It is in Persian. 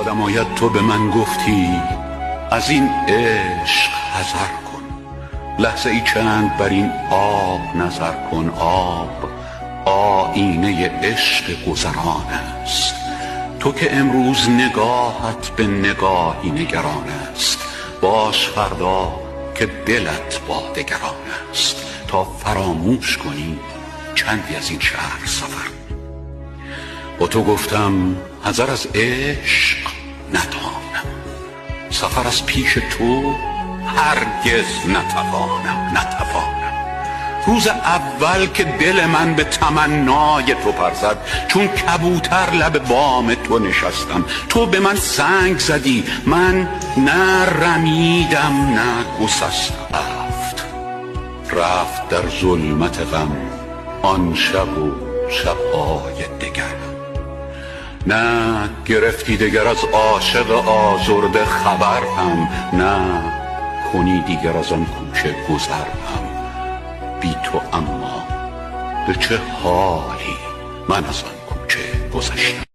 یادم آید تو به من گفتی از این عشق حذر کن، لحظه ای چند بر این آب نظر کن. آب آینه عشق گذران است، تو که امروز نگاهت به نگاهی نگران است. باش فردا که دلت با دگران است، تا فراموش کنی چندی از این شهر سفر. با تو گفتم حذر از عشق ندانم، سفر از پیش تو هرگز نتوانم. روز اول که دل من به تمنای تو پر زد، چون کبوتر لب بام تو نشستم. تو به من سنگ زدی، من نه رمیدم نه گسستم. رفت در ظلمت غم آن شب و شبهای دگر. نه گرفتی دگر از عاشق آزرده خبر هم، نه کنی دیگر از آن کوچه گذر هم. بی تو اما به چه حالی من از آن کوچه گذشتم.